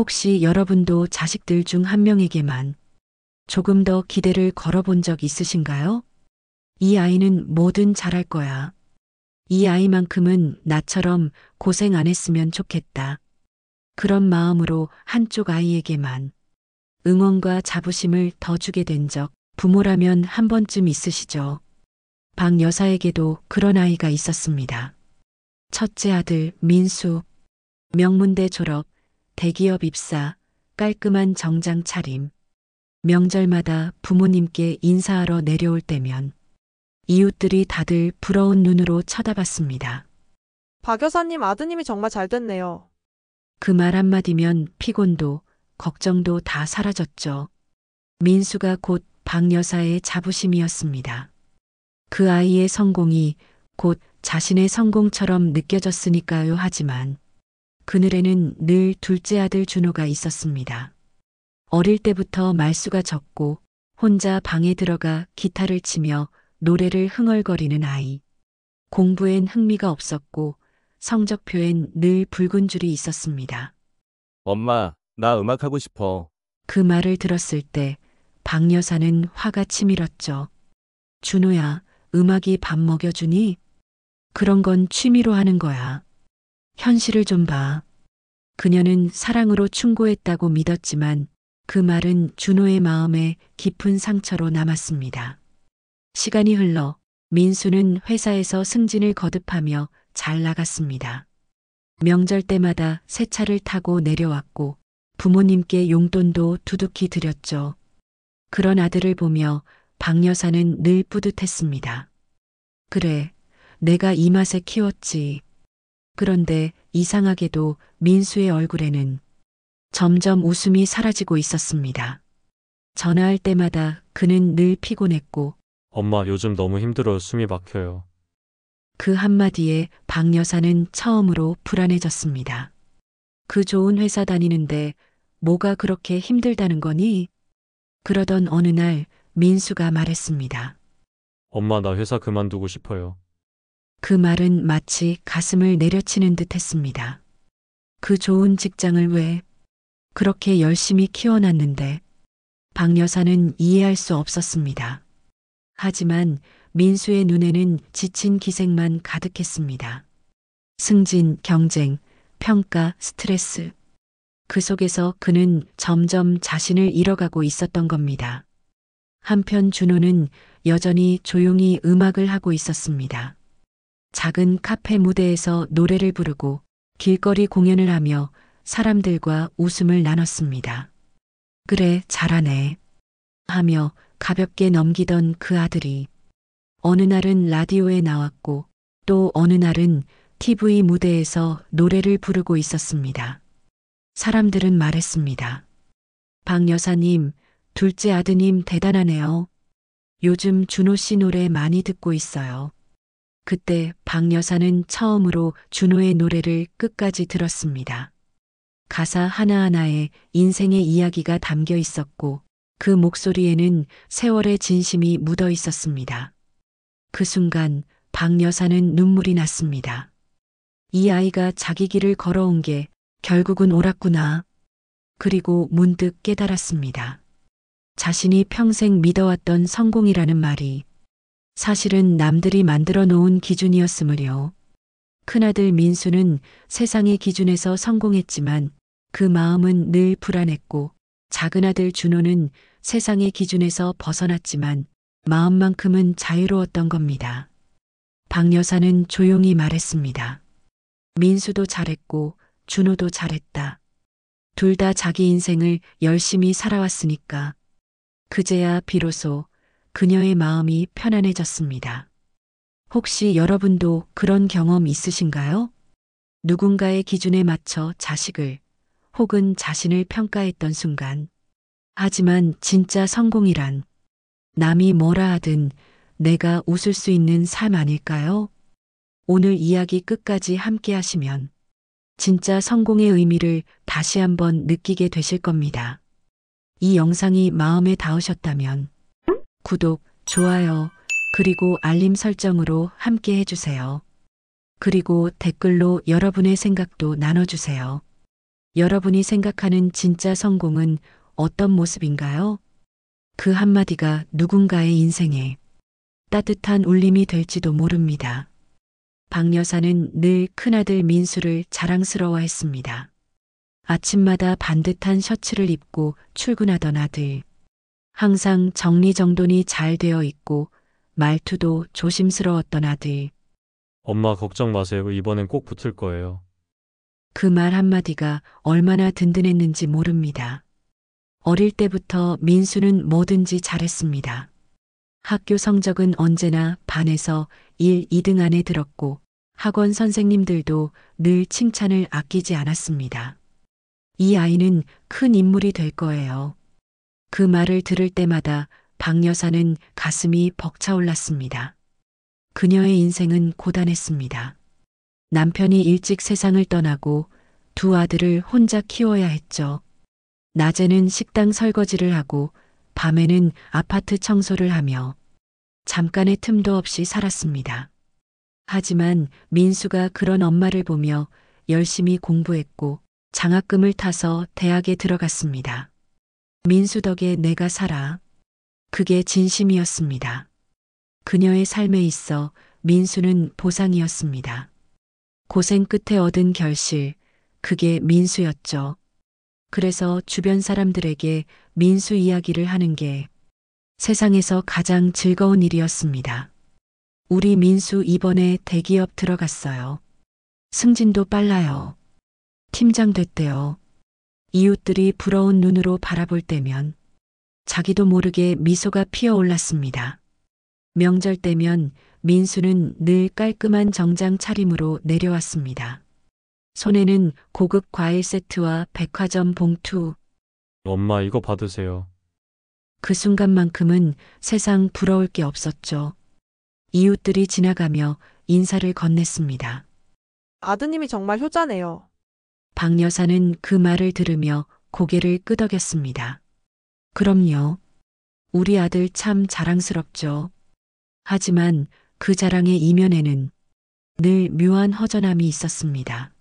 혹시 여러분도 자식들 중 한 명에게만 조금 더 기대를 걸어본 적 있으신가요? 이 아이는 뭐든 잘할 거야. 이 아이만큼은 나처럼 고생 안 했으면 좋겠다. 그런 마음으로 한쪽 아이에게만 응원과 자부심을 더 주게 된 적 부모라면 한 번쯤 있으시죠? 박 여사에게도 그런 아이가 있었습니다. 첫째 아들 민수, 명문대 졸업, 대기업 입사, 깔끔한 정장 차림. 명절마다 부모님께 인사하러 내려올 때면 이웃들이 다들 부러운 눈으로 쳐다봤습니다. 박 여사님 아드님이 정말 잘 됐네요. 그 말 한마디면 피곤도 걱정도 다 사라졌죠. 민수가 곧 박 여사의 자부심이었습니다. 그 아이의 성공이 곧 자신의 성공처럼 느껴졌으니까요. 하지만 그늘에는 늘 둘째 아들 준호가 있었습니다. 어릴 때부터 말수가 적고 혼자 방에 들어가 기타를 치며 노래를 흥얼거리는 아이. 공부엔 흥미가 없었고 성적표엔 늘 붉은 줄이 있었습니다. 엄마, 나 음악하고 싶어. 그 말을 들었을 때 박 여사는 화가 치밀었죠. 준호야, 음악이 밥 먹여주니? 그런 건 취미로 하는 거야. 현실을 좀 봐. 그녀는 사랑으로 충고했다고 믿었지만 그 말은 준호의 마음에 깊은 상처로 남았습니다. 시간이 흘러 민수는 회사에서 승진을 거듭하며 잘 나갔습니다. 명절 때마다 새 차를 타고 내려왔고 부모님께 용돈도 두둑히 드렸죠. 그런 아들을 보며 박 여사는 늘 뿌듯했습니다. 그래, 내가 이 맛에 키웠지. 그런데 이상하게도 민수의 얼굴에는 점점 웃음이 사라지고 있었습니다. 전화할 때마다 그는 늘 피곤했고 엄마, 요즘 너무 힘들어요. 숨이 막혀요. 그 한마디에 박 여사는 처음으로 불안해졌습니다. 그 좋은 회사 다니는데 뭐가 그렇게 힘들다는 거니? 그러던 어느 날 민수가 말했습니다. 엄마, 나 회사 그만두고 싶어요. 그 말은 마치 가슴을 내려치는 듯 했습니다. 그 좋은 직장을 왜 그렇게 열심히 키워놨는데 박 여사는 이해할 수 없었습니다. 하지만 민수의 눈에는 지친 기색만 가득했습니다. 승진, 경쟁, 평가, 스트레스. 그 속에서 그는 점점 자신을 잃어가고 있었던 겁니다. 한편 준호는 여전히 조용히 음악을 하고 있었습니다. 작은 카페 무대에서 노래를 부르고 길거리 공연을 하며 사람들과 웃음을 나눴습니다. 그래, 잘하네. 하며 가볍게 넘기던 그 아들이 어느 날은 라디오에 나왔고 또 어느 날은 TV 무대에서 노래를 부르고 있었습니다. 사람들은 말했습니다. 박 여사님, 둘째 아드님 대단하네요. 요즘 준호 씨 노래 많이 듣고 있어요. 그때 박 여사는 처음으로 준호의 노래를 끝까지 들었습니다. 가사 하나하나에 인생의 이야기가 담겨 있었고 그 목소리에는 세월의 진심이 묻어 있었습니다. 그 순간 박 여사는 눈물이 났습니다. 이 아이가 자기 길을 걸어온 게 결국은 옳았구나. 그리고 문득 깨달았습니다. 자신이 평생 믿어왔던 성공이라는 말이 사실은 남들이 만들어 놓은 기준이었으므려. 큰아들 민수는 세상의 기준에서 성공했지만 그 마음은 늘 불안했고 작은아들 준호는 세상의 기준에서 벗어났지만 마음만큼은 자유로웠던 겁니다. 박 여사는 조용히 말했습니다. 민수도 잘했고 준호도 잘했다. 둘 다 자기 인생을 열심히 살아왔으니까. 그제야 비로소 그녀의 마음이 편안해졌습니다. 혹시 여러분도 그런 경험 있으신가요? 누군가의 기준에 맞춰 자식을 혹은 자신을 평가했던 순간. 하지만 진짜 성공이란 남이 뭐라 하든 내가 웃을 수 있는 삶 아닐까요? 오늘 이야기 끝까지 함께 하시면 진짜 성공의 의미를 다시 한번 느끼게 되실 겁니다. 이 영상이 마음에 닿으셨다면 구독, 좋아요, 그리고 알림 설정으로 함께 해주세요. 그리고 댓글로 여러분의 생각도 나눠주세요. 여러분이 생각하는 진짜 성공은 어떤 모습인가요? 그 한마디가 누군가의 인생에 따뜻한 울림이 될지도 모릅니다. 박 여사는 늘 큰아들 민수를 자랑스러워했습니다. 아침마다 반듯한 셔츠를 입고 출근하던 아들. 항상 정리정돈이 잘 되어 있고 말투도 조심스러웠던 아들. 엄마 걱정 마세요. 이번엔 꼭 붙을 거예요. 그 말 한마디가 얼마나 든든했는지 모릅니다. 어릴 때부터 민수는 뭐든지 잘했습니다. 학교 성적은 언제나 반에서 1, 2등 안에 들었고 학원 선생님들도 늘 칭찬을 아끼지 않았습니다. 이 아이는 큰 인물이 될 거예요. 그 말을 들을 때마다 박 여사는 가슴이 벅차올랐습니다. 그녀의 인생은 고단했습니다. 남편이 일찍 세상을 떠나고 두 아들을 혼자 키워야 했죠. 낮에는 식당 설거지를 하고 밤에는 아파트 청소를 하며 잠깐의 틈도 없이 살았습니다. 하지만 민수가 그런 엄마를 보며 열심히 공부했고 장학금을 타서 대학에 들어갔습니다. 민수 덕에 내가 살아. 그게 진심이었습니다. 그녀의 삶에 있어 민수는 보상이었습니다. 고생 끝에 얻은 결실, 그게 민수였죠. 그래서 주변 사람들에게 민수 이야기를 하는 게 세상에서 가장 즐거운 일이었습니다. 우리 민수 이번에 대기업 들어갔어요. 승진도 빨라요. 팀장 됐대요. 이웃들이 부러운 눈으로 바라볼 때면 자기도 모르게 미소가 피어올랐습니다. 명절 때면 민수는 늘 깔끔한 정장 차림으로 내려왔습니다. 손에는 고급 과일 세트와 백화점 봉투. 엄마 이거 받으세요. 그 순간만큼은 세상 부러울 게 없었죠. 이웃들이 지나가며 인사를 건넸습니다. 아드님이 정말 효자네요. 박 여사는 그 말을 들으며 고개를 끄덕였습니다. 그럼요. 우리 아들 참 자랑스럽죠. 하지만 그 자랑의 이면에는 늘 묘한 허전함이 있었습니다.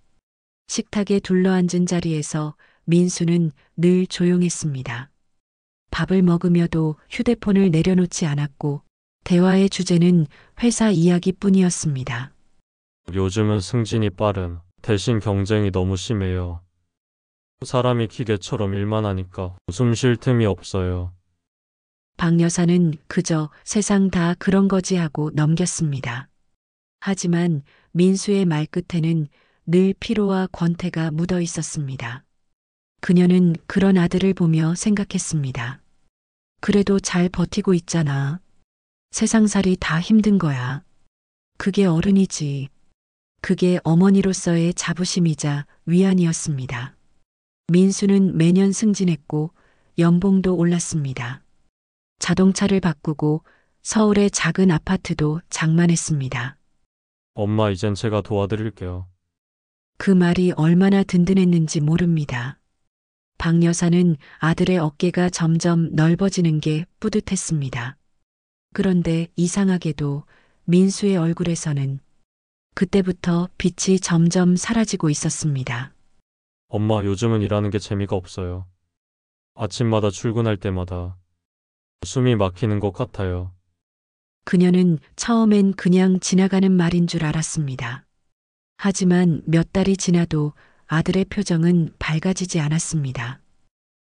식탁에 둘러앉은 자리에서 민수는 늘 조용했습니다. 밥을 먹으며도 휴대폰을 내려놓지 않았고 대화의 주제는 회사 이야기뿐이었습니다. 요즘은 승진이 빠름. 대신 경쟁이 너무 심해요. 사람이 기계처럼 일만 하니까 숨 쉴 틈이 없어요. 박 여사는 그저 세상 다 그런 거지 하고 넘겼습니다. 하지만 민수의 말끝에는 늘 피로와 권태가 묻어 있었습니다. 그녀는 그런 아들을 보며 생각했습니다. 그래도 잘 버티고 있잖아. 세상살이 다 힘든 거야. 그게 어른이지. 그게 어머니로서의 자부심이자 위안이었습니다. 민수는 매년 승진했고 연봉도 올랐습니다. 자동차를 바꾸고 서울의 작은 아파트도 장만했습니다. 엄마 이젠 제가 도와드릴게요. 그 말이 얼마나 든든했는지 모릅니다. 박 여사는 아들의 어깨가 점점 넓어지는 게 뿌듯했습니다. 그런데 이상하게도 민수의 얼굴에서는 그때부터 빛이 점점 사라지고 있었습니다. 엄마 요즘은 일하는 게 재미가 없어요. 아침마다 출근할 때마다 숨이 막히는 것 같아요. 그녀는 처음엔 그냥 지나가는 말인 줄 알았습니다. 하지만 몇 달이 지나도 아들의 표정은 밝아지지 않았습니다.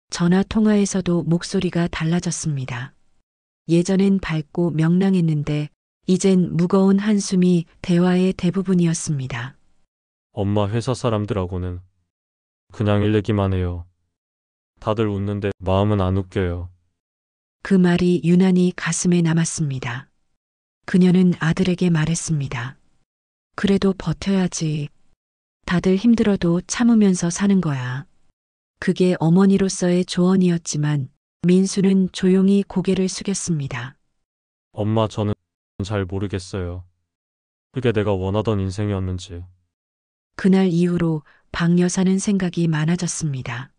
전화 통화에서도 목소리가 달라졌습니다. 예전엔 밝고 명랑했는데 이젠 무거운 한숨이 대화의 대부분이었습니다. 엄마 회사 사람들하고는 그냥 일 얘기만 해요. 다들 웃는데 마음은 안 웃겨요. 그 말이 유난히 가슴에 남았습니다. 그녀는 아들에게 말했습니다. 그래도 버텨야지. 다들 힘들어도 참으면서 사는 거야. 그게 어머니로서의 조언이었지만 민수는 조용히 고개를 숙였습니다. 엄마 저는 잘 모르겠어요. 그게 내가 원하던 인생이었는지. 그날 이후로 박 여사는 생각이 많아졌습니다.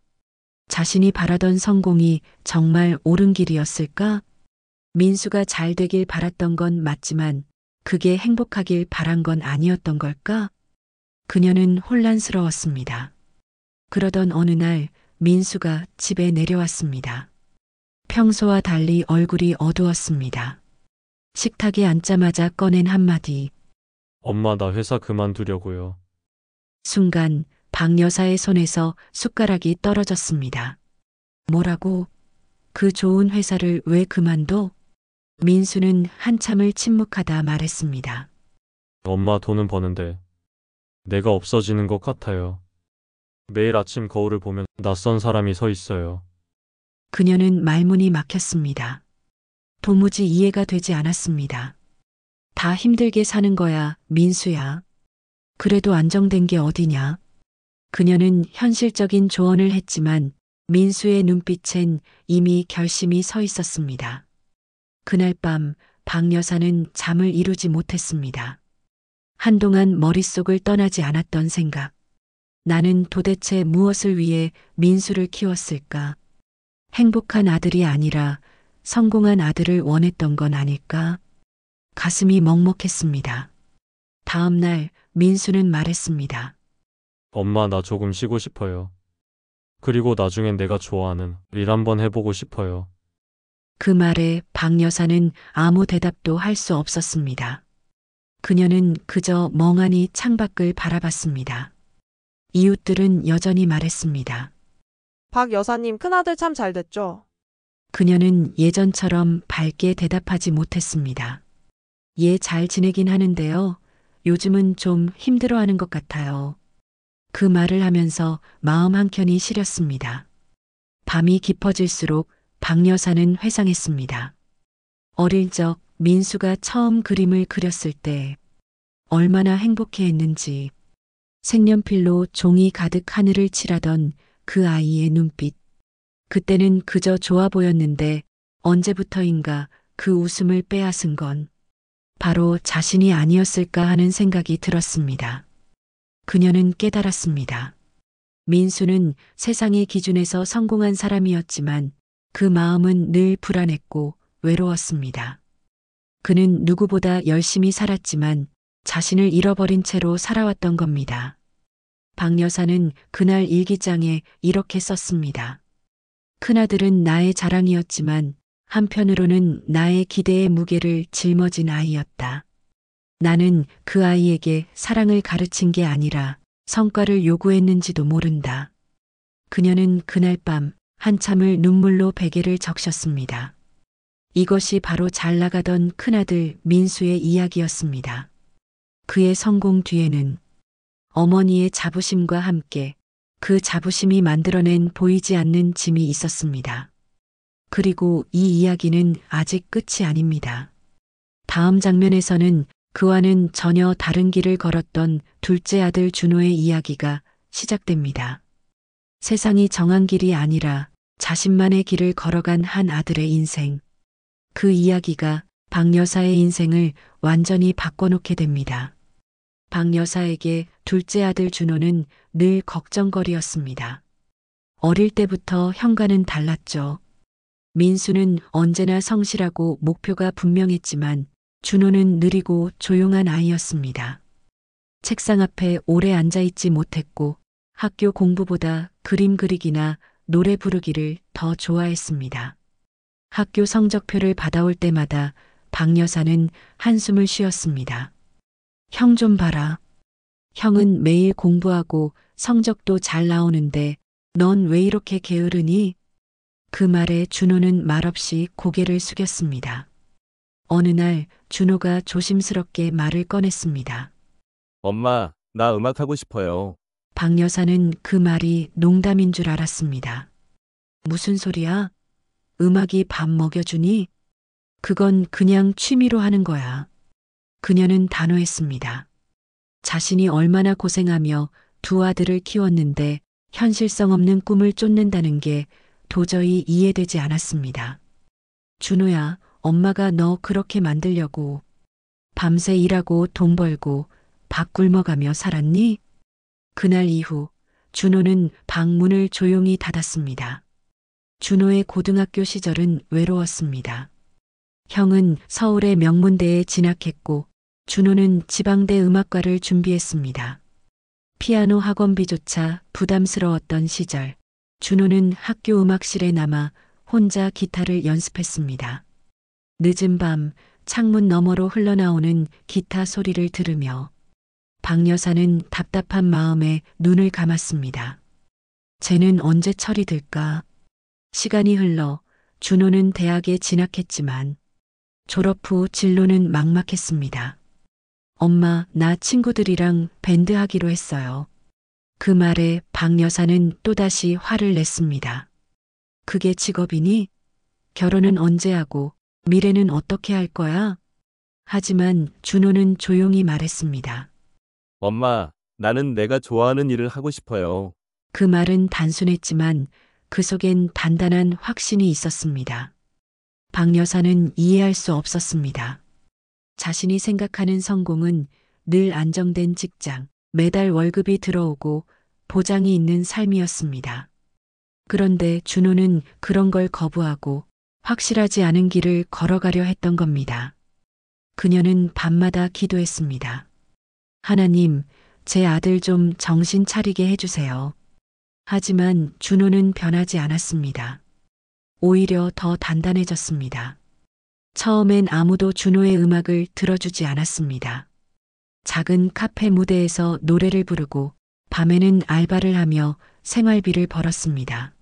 자신이 바라던 성공이 정말 옳은 길이었을까? 민수가 잘 되길 바랐던 건 맞지만 그게 행복하길 바란 건 아니었던 걸까? 그녀는 혼란스러웠습니다. 그러던 어느 날 민수가 집에 내려왔습니다. 평소와 달리 얼굴이 어두웠습니다. 식탁에 앉자마자 꺼낸 한마디. 엄마, 나 회사 그만두려고요. 순간 박 여사의 손에서 숟가락이 떨어졌습니다. 뭐라고? 그 좋은 회사를 왜 그만둬? 민수는 한참을 침묵하다 말했습니다. 엄마, 돈은 버는데 내가 없어지는 것 같아요. 매일 아침 거울을 보면 낯선 사람이 서 있어요. 그녀는 말문이 막혔습니다. 도무지 이해가 되지 않았습니다. 다 힘들게 사는 거야, 민수야. 그래도 안정된 게 어디냐? 그녀는 현실적인 조언을 했지만 민수의 눈빛엔 이미 결심이 서 있었습니다. 그날 밤 박 여사는 잠을 이루지 못했습니다. 한동안 머릿속을 떠나지 않았던 생각. 나는 도대체 무엇을 위해 민수를 키웠을까? 행복한 아들이 아니라 성공한 아들을 원했던 건 아닐까? 가슴이 먹먹했습니다. 다음 날 민수는 말했습니다. 엄마, 나 조금 쉬고 싶어요. 그리고 나중엔 내가 좋아하는 일 한번 해보고 싶어요. 그 말에 박 여사는 아무 대답도 할 수 없었습니다. 그녀는 그저 멍하니 창밖을 바라봤습니다. 이웃들은 여전히 말했습니다. 박 여사님 큰아들 참 잘 됐죠? 그녀는 예전처럼 밝게 대답하지 못했습니다. 예, 잘 지내긴 하는데요. 요즘은 좀 힘들어하는 것 같아요. 그 말을 하면서 마음 한켠이 시렸습니다. 밤이 깊어질수록 박 여사는 회상했습니다. 어릴 적 민수가 처음 그림을 그렸을 때 얼마나 행복해했는지, 색연필로 종이 가득 하늘을 칠하던 그 아이의 눈빛. 그때는 그저 좋아 보였는데 언제부터인가 그 웃음을 빼앗은 건 바로 자신이 아니었을까 하는 생각이 들었습니다. 그녀는 깨달았습니다. 민수는 세상의 기준에서 성공한 사람이었지만 그 마음은 늘 불안했고 외로웠습니다. 그는 누구보다 열심히 살았지만 자신을 잃어버린 채로 살아왔던 겁니다. 박 여사는 그날 일기장에 이렇게 썼습니다. 큰아들은 나의 자랑이었지만 한편으로는 나의 기대의 무게를 짊어진 아이였다. 나는 그 아이에게 사랑을 가르친 게 아니라 성과를 요구했는지도 모른다. 그녀는 그날 밤 한참을 눈물로 베개를 적셨습니다. 이것이 바로 잘 나가던 큰아들 민수의 이야기였습니다. 그의 성공 뒤에는 어머니의 자부심과 함께 그 자부심이 만들어낸 보이지 않는 짐이 있었습니다. 그리고 이 이야기는 아직 끝이 아닙니다. 다음 장면에서는 그와는 전혀 다른 길을 걸었던 둘째 아들 준호의 이야기가 시작됩니다. 세상이 정한 길이 아니라 자신만의 길을 걸어간 한 아들의 인생. 그 이야기가 박 여사의 인생을 완전히 바꿔놓게 됩니다. 박 여사에게 둘째 아들 준호는 늘 걱정거리였습니다. 어릴 때부터 형과는 달랐죠. 민수는 언제나 성실하고 목표가 분명했지만 준호는 느리고 조용한 아이였습니다. 책상 앞에 오래 앉아있지 못했고 학교 공부보다 그림 그리기나 노래 부르기를 더 좋아했습니다. 학교 성적표를 받아올 때마다 박 여사는 한숨을 쉬었습니다. 형 좀 봐라. 형은 매일 공부하고 성적도 잘 나오는데 넌 왜 이렇게 게으르니? 그 말에 준호는 말없이 고개를 숙였습니다. 어느 날 준호가 조심스럽게 말을 꺼냈습니다. 엄마, 나 음악하고 싶어요. 박 여사는 그 말이 농담인 줄 알았습니다. 무슨 소리야? 음악이 밥 먹여주니? 그건 그냥 취미로 하는 거야. 그녀는 단호했습니다. 자신이 얼마나 고생하며 두 아들을 키웠는데 현실성 없는 꿈을 쫓는다는 게 도저히 이해되지 않았습니다. 준호야, 엄마가 너 그렇게 만들려고 밤새 일하고 돈 벌고 밥 굶어가며 살았니? 그날 이후 준호는 방문을 조용히 닫았습니다. 준호의 고등학교 시절은 외로웠습니다. 형은 서울의 명문대에 진학했고 준호는 지방대 음악과를 준비했습니다. 피아노 학원비조차 부담스러웠던 시절, 준호는 학교 음악실에 남아 혼자 기타를 연습했습니다. 늦은 밤 창문 너머로 흘러나오는 기타 소리를 들으며 박 여사는 답답한 마음에 눈을 감았습니다. 쟤는 언제 철이 들까? 시간이 흘러 준호는 대학에 진학했지만 졸업 후 진로는 막막했습니다. 엄마, 나 친구들이랑 밴드 하기로 했어요. 그 말에 박 여사는 또다시 화를 냈습니다. 그게 직업이니? 결혼은 언제 하고 미래는 어떻게 할 거야? 하지만 준호는 조용히 말했습니다. 엄마, 나는 내가 좋아하는 일을 하고 싶어요. 그 말은 단순했지만 그 속엔 단단한 확신이 있었습니다. 박 여사는 이해할 수 없었습니다. 자신이 생각하는 성공은 늘 안정된 직장, 매달 월급이 들어오고 보장이 있는 삶이었습니다. 그런데 준호는 그런 걸 거부하고 확실하지 않은 길을 걸어가려 했던 겁니다. 그녀는 밤마다 기도했습니다. 하나님, 제 아들 좀 정신 차리게 해주세요. 하지만 준호는 변하지 않았습니다. 오히려 더 단단해졌습니다. 처음엔 아무도 준호의 음악을 들어주지 않았습니다. 작은 카페 무대에서 노래를 부르고 밤에는 알바를 하며 생활비를 벌었습니다.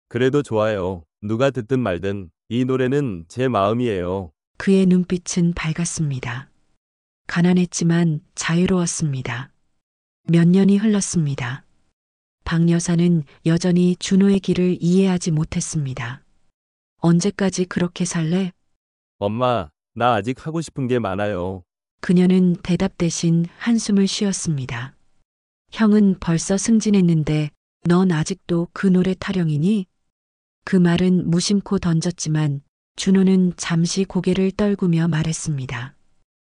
그래도 좋아요. 누가 듣든 말든 이 노래는 제 마음이에요. 그의 눈빛은 밝았습니다. 가난했지만 자유로웠습니다. 몇 년이 흘렀습니다. 박 여사는 여전히 준호의 길을 이해하지 못했습니다. 언제까지 그렇게 살래? 엄마, 나 아직 하고 싶은 게 많아요. 그녀는 대답 대신 한숨을 쉬었습니다. 형은 벌써 승진했는데 넌 아직도 그 노래 타령이니? 그 말은 무심코 던졌지만 준호는 잠시 고개를 떨구며 말했습니다.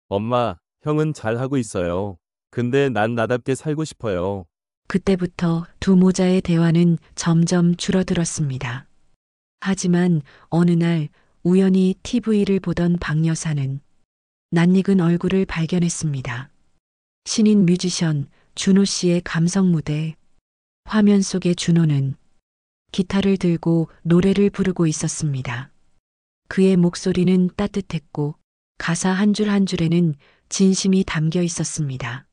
엄마, 형은 잘하고 있어요. 근데 난 나답게 살고 싶어요. 그때부터 두 모자의 대화는 점점 줄어들었습니다. 하지만 어느 날 우연히 TV를 보던 박 여사는 낯익은 얼굴을 발견했습니다. 신인 뮤지션 준호 씨의 감성 무대. 화면 속의 준호는 기타를 들고 노래를 부르고 있었습니다. 그의 목소리는 따뜻했고 가사 한 줄 한 줄에는 진심이 담겨 있었습니다.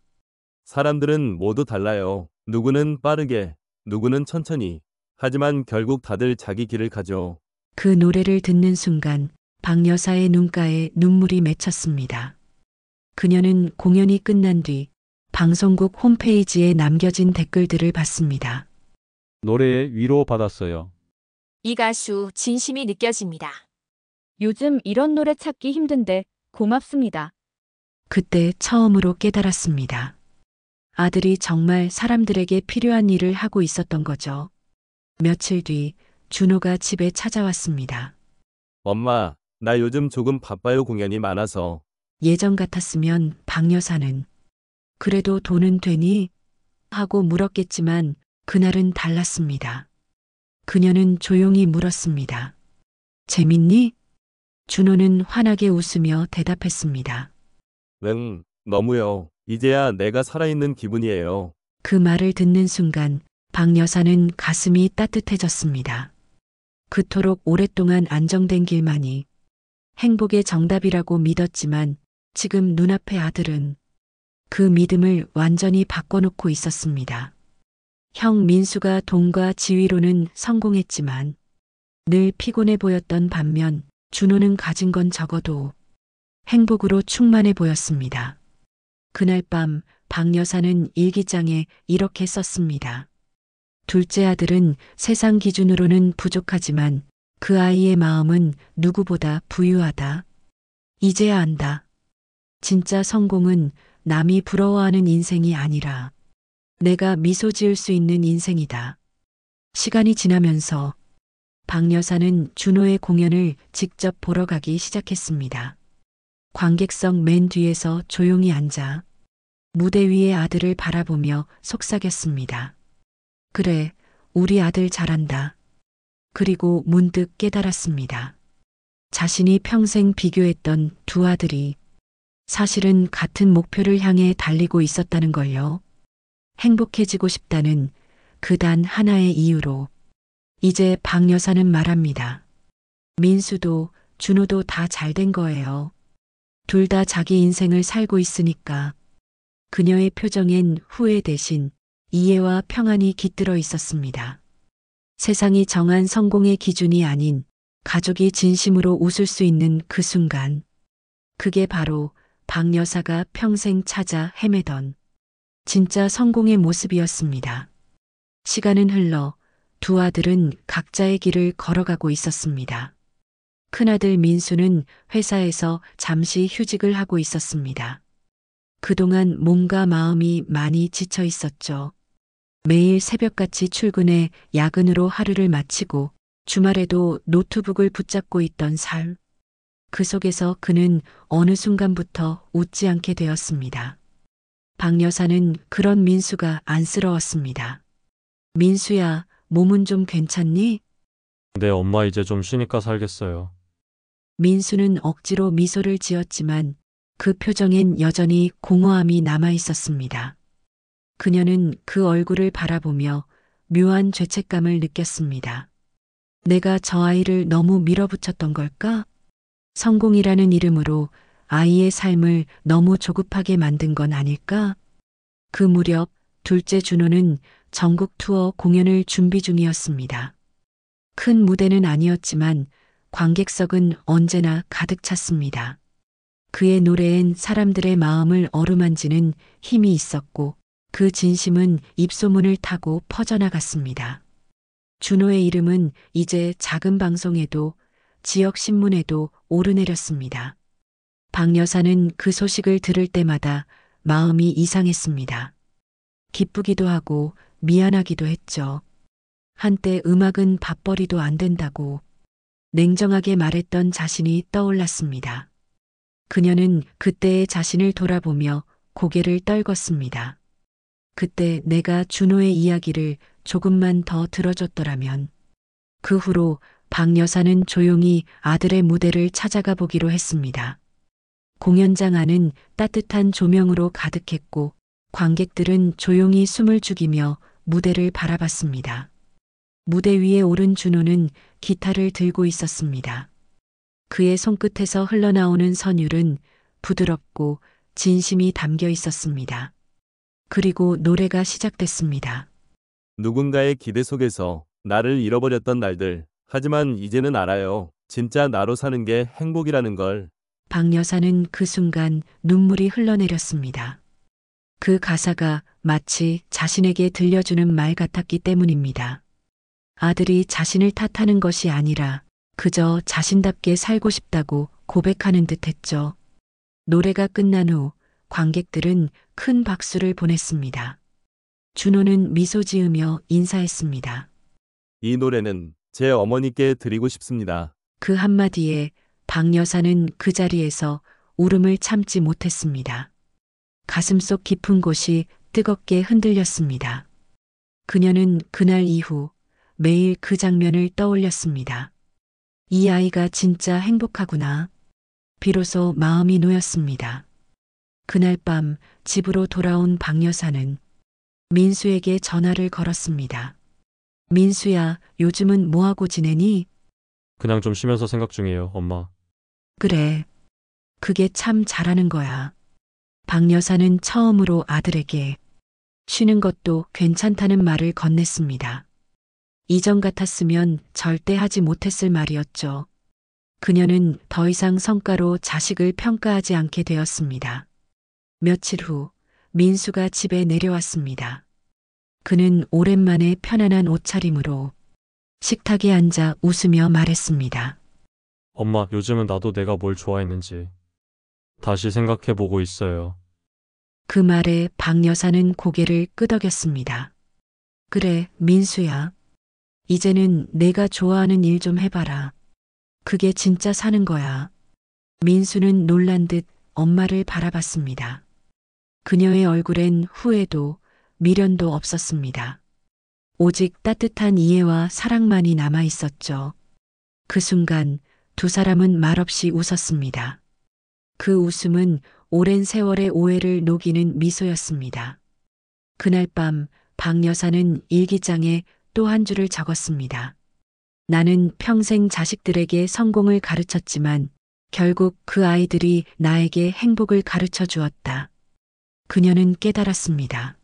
사람들은 모두 달라요. 누구는 빠르게, 누구는 천천히. 하지만 결국 다들 자기 길을 가죠. 그 노래를 듣는 순간 박 여사의 눈가에 눈물이 맺혔습니다. 그녀는 공연이 끝난 뒤 방송국 홈페이지에 남겨진 댓글들을 봤습니다. 노래에 위로받았어요. 이 가수 진심이 느껴집니다. 요즘 이런 노래 찾기 힘든데 고맙습니다. 그때 처음으로 깨달았습니다. 아들이 정말 사람들에게 필요한 일을 하고 있었던 거죠. 며칠 뒤 준호가 집에 찾아왔습니다. 엄마, 나 요즘 조금 바빠요. 공연이 많아서. 예전 같았으면 박 여사는 그래도 돈은 되니? 하고 물었겠지만 그날은 달랐습니다. 그녀는 조용히 물었습니다. 재밌니? 준호는 환하게 웃으며 대답했습니다. 응, 너무요. 이제야 내가 살아있는 기분이에요. 그 말을 듣는 순간 박 여사는 가슴이 따뜻해졌습니다. 그토록 오랫동안 안정된 길만이 행복의 정답이라고 믿었지만 지금 눈앞의 아들은 그 믿음을 완전히 바꿔놓고 있었습니다. 형 민수가 돈과 지위로는 성공했지만 늘 피곤해 보였던 반면 준호는 가진 건 적어도 행복으로 충만해 보였습니다. 그날 밤 박 여사는 일기장에 이렇게 썼습니다. 둘째 아들은 세상 기준으로는 부족하지만 그 아이의 마음은 누구보다 부유하다. 이제야 안다. 진짜 성공은 남이 부러워하는 인생이 아니라 내가 미소 지을 수 있는 인생이다. 시간이 지나면서 박 여사는 준호의 공연을 직접 보러 가기 시작했습니다. 관객석 맨 뒤에서 조용히 앉아 무대 위의 아들을 바라보며 속삭였습니다. 그래, 우리 아들 잘한다. 그리고 문득 깨달았습니다. 자신이 평생 비교했던 두 아들이 사실은 같은 목표를 향해 달리고 있었다는 걸요. 행복해지고 싶다는 그 단 하나의 이유로. 이제 박 여사는 말합니다. 민수도 준호도 다 잘된 거예요. 둘 다 자기 인생을 살고 있으니까. 그녀의 표정엔 후회 대신 이해와 평안이 깃들어 있었습니다. 세상이 정한 성공의 기준이 아닌 가족이 진심으로 웃을 수 있는 그 순간. 그게 바로 박 여사가 평생 찾아 헤매던 진짜 성공의 모습이었습니다. 시간은 흘러 두 아들은 각자의 길을 걸어가고 있었습니다. 큰아들 민수는 회사에서 잠시 휴직을 하고 있었습니다. 그동안 몸과 마음이 많이 지쳐 있었죠. 매일 새벽같이 출근해 야근으로 하루를 마치고 주말에도 노트북을 붙잡고 있던 삶. 그 속에서 그는 어느 순간부터 웃지 않게 되었습니다. 박 여사는 그런 민수가 안쓰러웠습니다. 민수야, 몸은 좀 괜찮니? 네, 엄마 이제 좀 쉬니까 살겠어요. 민수는 억지로 미소를 지었지만 그 표정엔 여전히 공허함이 남아 있었습니다. 그녀는 그 얼굴을 바라보며 묘한 죄책감을 느꼈습니다. 내가 저 아이를 너무 밀어붙였던 걸까? 성공이라는 이름으로 아이의 삶을 너무 조급하게 만든 건 아닐까? 그 무렵 둘째 준호는 전국 투어 공연을 준비 중이었습니다. 큰 무대는 아니었지만 관객석은 언제나 가득 찼습니다. 그의 노래엔 사람들의 마음을 어루만지는 힘이 있었고 그 진심은 입소문을 타고 퍼져나갔습니다. 준호의 이름은 이제 작은 방송에도 지역 신문에도 오르내렸습니다. 박 여사는 그 소식을 들을 때마다 마음이 이상했습니다. 기쁘기도 하고 미안하기도 했죠. 한때 음악은 밥벌이도 안 된다고 냉정하게 말했던 자신이 떠올랐습니다. 그녀는 그때의 자신을 돌아보며 고개를 떨궜습니다. 그때 내가 준호의 이야기를 조금만 더 들어줬더라면. 그 후로 박 여사는 조용히 아들의 무대를 찾아가 보기로 했습니다. 공연장 안은 따뜻한 조명으로 가득했고 관객들은 조용히 숨을 죽이며 무대를 바라봤습니다. 무대 위에 오른 준호는 기타를 들고 있었습니다. 그의 손끝에서 흘러나오는 선율은 부드럽고 진심이 담겨 있었습니다. 그리고 노래가 시작됐습니다. 누군가의 기대 속에서 나를 잃어버렸던 날들. 하지만 이제는 알아요. 진짜 나로 사는 게 행복이라는 걸. 박 여사는 그 순간 눈물이 흘러내렸습니다. 그 가사가 마치 자신에게 들려주는 말 같았기 때문입니다. 아들이 자신을 탓하는 것이 아니라 그저 자신답게 살고 싶다고 고백하는 듯 했죠. 노래가 끝난 후 관객들은 큰 박수를 보냈습니다. 준호는 미소 지으며 인사했습니다. 이 노래는 제 어머니께 드리고 싶습니다. 그 한마디에 박 여사는 그 자리에서 울음을 참지 못했습니다. 가슴속 깊은 곳이 뜨겁게 흔들렸습니다. 그녀는 그날 이후 매일 그 장면을 떠올렸습니다. 이 아이가 진짜 행복하구나. 비로소 마음이 놓였습니다. 그날 밤 집으로 돌아온 박 여사는 민수에게 전화를 걸었습니다. 민수야, 요즘은 뭐하고 지내니? 그냥 좀 쉬면서 생각 중이에요, 엄마. 그래. 그게 참 잘하는 거야. 박 여사는 처음으로 아들에게 쉬는 것도 괜찮다는 말을 건넸습니다. 이전 같았으면 절대 하지 못했을 말이었죠. 그녀는 더 이상 성과로 자식을 평가하지 않게 되었습니다. 며칠 후 민수가 집에 내려왔습니다. 그는 오랜만에 편안한 옷차림으로 식탁에 앉아 웃으며 말했습니다. 엄마, 요즘은 나도 내가 뭘 좋아했는지 다시 생각해보고 있어요. 그 말에 박 여사는 고개를 끄덕였습니다. 그래, 민수야. 이제는 내가 좋아하는 일 좀 해봐라. 그게 진짜 사는 거야. 민수는 놀란 듯 엄마를 바라봤습니다. 그녀의 얼굴엔 후회도 미련도 없었습니다. 오직 따뜻한 이해와 사랑만이 남아 있었죠. 그 순간 두 사람은 말없이 웃었습니다. 그 웃음은 오랜 세월의 오해를 녹이는 미소였습니다. 그날 밤 박 여사는 일기장에 또 한 줄을 적었습니다. 나는 평생 자식들에게 성공을 가르쳤지만 결국 그 아이들이 나에게 행복을 가르쳐 주었다. 그녀는 깨달았습니다.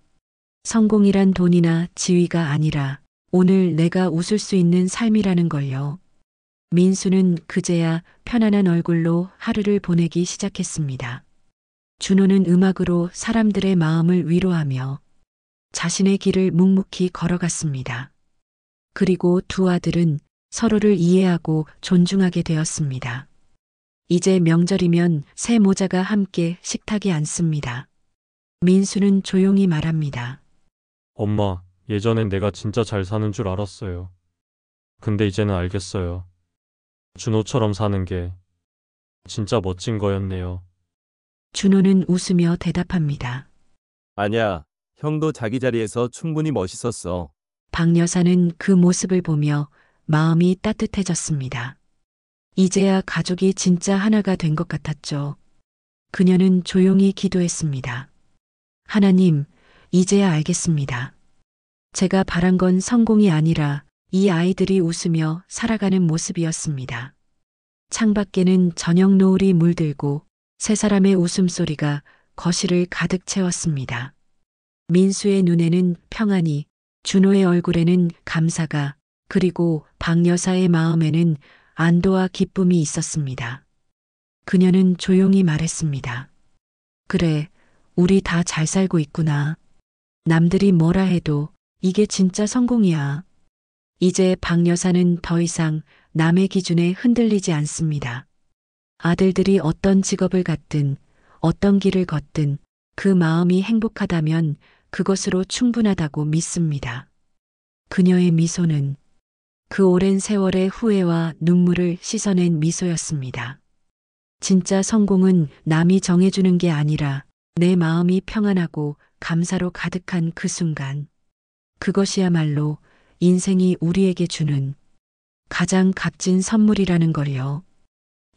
성공이란 돈이나 지위가 아니라 오늘 내가 웃을 수 있는 삶이라는 걸요. 민수는 그제야 편안한 얼굴로 하루를 보내기 시작했습니다. 준호는 음악으로 사람들의 마음을 위로하며 자신의 길을 묵묵히 걸어갔습니다. 그리고 두 아들은 서로를 이해하고 존중하게 되었습니다. 이제 명절이면 새 모자가 함께 식탁에 앉습니다. 민수는 조용히 말합니다. 엄마, 예전엔 내가 진짜 잘 사는 줄 알았어요. 근데 이제는 알겠어요. 준호처럼 사는 게 진짜 멋진 거였네요. 준호는 웃으며 대답합니다. 아니야, 형도 자기 자리에서 충분히 멋있었어. 박 여사는 그 모습을 보며 마음이 따뜻해졌습니다. 이제야 가족이 진짜 하나가 된 것 같았죠. 그녀는 조용히 기도했습니다. 하나님, 이제야 알겠습니다. 제가 바란 건 성공이 아니라 이 아이들이 웃으며 살아가는 모습이었습니다. 창밖에는 저녁 노을이 물들고 세 사람의 웃음소리가 거실을 가득 채웠습니다. 민수의 눈에는 평안이, 준호의 얼굴에는 감사가, 그리고 박 여사의 마음에는 안도와 기쁨이 있었습니다. 그녀는 조용히 말했습니다. 그래, 우리 다 잘 살고 있구나. 남들이 뭐라 해도 이게 진짜 성공이야. 이제 박 여사는 더 이상 남의 기준에 흔들리지 않습니다. 아들들이 어떤 직업을 갖든 어떤 길을 걷든 그 마음이 행복하다면 그것으로 충분하다고 믿습니다. 그녀의 미소는 그 오랜 세월의 후회와 눈물을 씻어낸 미소였습니다. 진짜 성공은 남이 정해주는 게 아니라 내 마음이 평안하고 감사로 가득한 그 순간. 그것이야말로 인생이 우리에게 주는 가장 값진 선물이라는 걸요.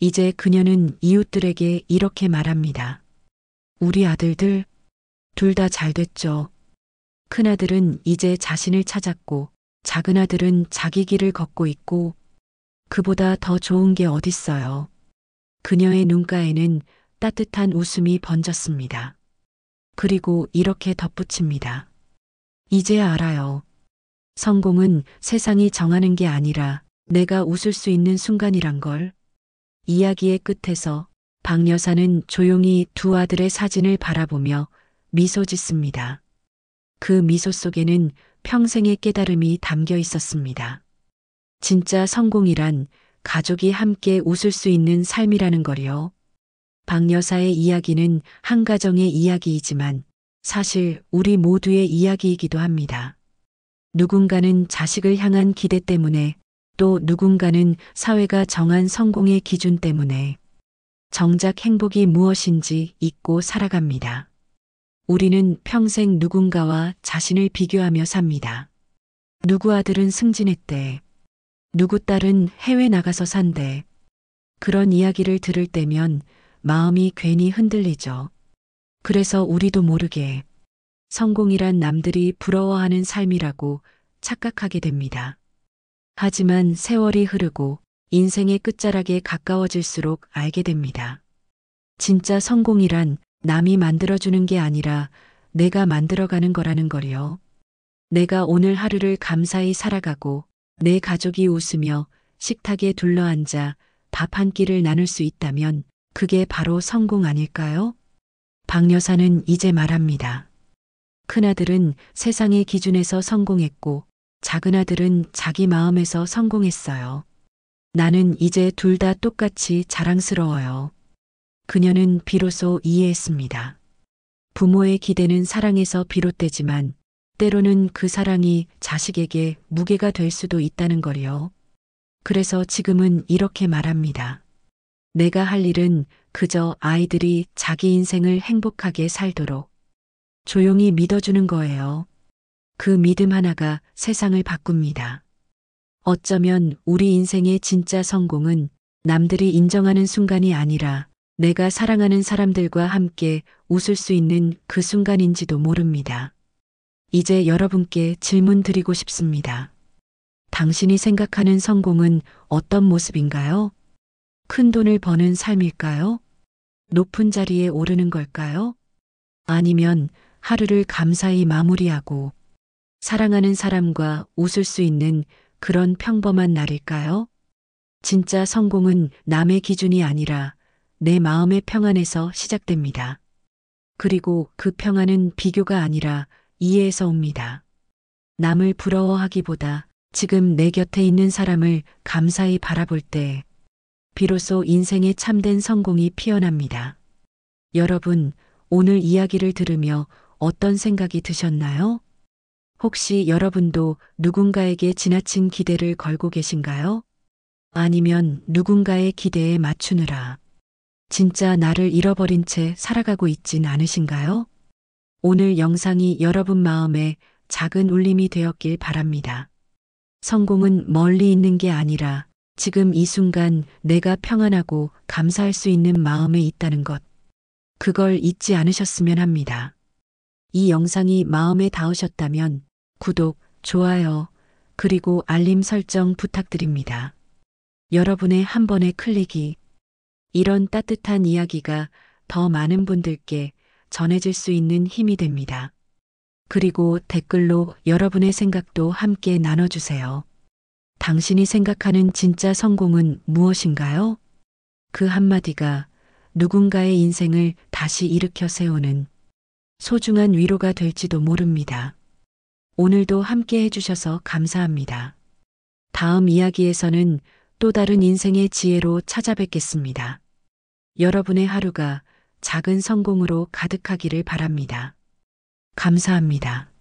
이제 그녀는 이웃들에게 이렇게 말합니다. 우리 아들들, 둘 다 잘 됐죠. 큰아들은 이제 자신을 찾았고 작은아들은 자기 길을 걷고 있고 그보다 더 좋은 게 어딨어요. 그녀의 눈가에는 따뜻한 웃음이 번졌습니다. 그리고 이렇게 덧붙입니다. 이제야 알아요. 성공은 세상이 정하는 게 아니라 내가 웃을 수 있는 순간이란 걸. 이야기의 끝에서 박 여사는 조용히 두 아들의 사진을 바라보며 미소 짓습니다. 그 미소 속에는 평생의 깨달음이 담겨 있었습니다. 진짜 성공이란 가족이 함께 웃을 수 있는 삶이라는 거요. 박 여사의 이야기는 한 가정의 이야기이지만 사실 우리 모두의 이야기이기도 합니다. 누군가는 자식을 향한 기대 때문에 또 누군가는 사회가 정한 성공의 기준 때문에 정작 행복이 무엇인지 잊고 살아갑니다. 우리는 평생 누군가와 자신을 비교하며 삽니다. 누구 아들은 승진했대. 누구 딸은 해외 나가서 산대. 그런 이야기를 들을 때면 마음이 괜히 흔들리죠. 그래서 우리도 모르게 성공이란 남들이 부러워하는 삶이라고 착각하게 됩니다. 하지만 세월이 흐르고 인생의 끝자락에 가까워질수록 알게 됩니다. 진짜 성공이란 남이 만들어주는 게 아니라 내가 만들어가는 거라는 거요. 내가 오늘 하루를 감사히 살아가고 내 가족이 웃으며 식탁에 둘러앉아 밥 한 끼를 나눌 수 있다면 그게 바로 성공 아닐까요? 박 여사는 이제 말합니다. 큰아들은 세상의 기준에서 성공했고 작은아들은 자기 마음에서 성공했어요. 나는 이제 둘 다 똑같이 자랑스러워요. 그녀는 비로소 이해했습니다. 부모의 기대는 사랑에서 비롯되지만 때로는 그 사랑이 자식에게 무게가 될 수도 있다는 거요. 그래서 지금은 이렇게 말합니다. 내가 할 일은 그저 아이들이 자기 인생을 행복하게 살도록 조용히 믿어주는 거예요. 그 믿음 하나가 세상을 바꿉니다. 어쩌면 우리 인생의 진짜 성공은 남들이 인정하는 순간이 아니라 내가 사랑하는 사람들과 함께 웃을 수 있는 그 순간인지도 모릅니다. 이제 여러분께 질문 드리고 싶습니다. 당신이 생각하는 성공은 어떤 모습인가요? 큰 돈을 버는 삶일까요? 높은 자리에 오르는 걸까요? 아니면 하루를 감사히 마무리하고 사랑하는 사람과 웃을 수 있는 그런 평범한 날일까요? 진짜 성공은 남의 기준이 아니라 내 마음의 평안에서 시작됩니다. 그리고 그 평안은 비교가 아니라 이해에서 옵니다. 남을 부러워하기보다 지금 내 곁에 있는 사람을 감사히 바라볼 때 비로소 인생의 참된 성공이 피어납니다. 여러분, 오늘 이야기를 들으며 어떤 생각이 드셨나요? 혹시 여러분도 누군가에게 지나친 기대를 걸고 계신가요? 아니면 누군가의 기대에 맞추느라 진짜 나를 잃어버린 채 살아가고 있진 않으신가요? 오늘 영상이 여러분 마음에 작은 울림이 되었길 바랍니다. 성공은 멀리 있는 게 아니라 지금 이 순간 내가 평안하고 감사할 수 있는 마음에 있다는 것. 그걸 잊지 않으셨으면 합니다. 이 영상이 마음에 닿으셨다면 구독, 좋아요, 그리고 알림 설정 부탁드립니다. 여러분의 한 번의 클릭이 이런 따뜻한 이야기가 더 많은 분들께 전해질 수 있는 힘이 됩니다. 그리고 댓글로 여러분의 생각도 함께 나눠주세요. 당신이 생각하는 진짜 성공은 무엇인가요? 그 한마디가 누군가의 인생을 다시 일으켜 세우는 소중한 위로가 될지도 모릅니다. 오늘도 함께 해주셔서 감사합니다. 다음 이야기에서는 또 다른 인생의 지혜로 찾아뵙겠습니다. 여러분의 하루가 작은 성공으로 가득하기를 바랍니다. 감사합니다.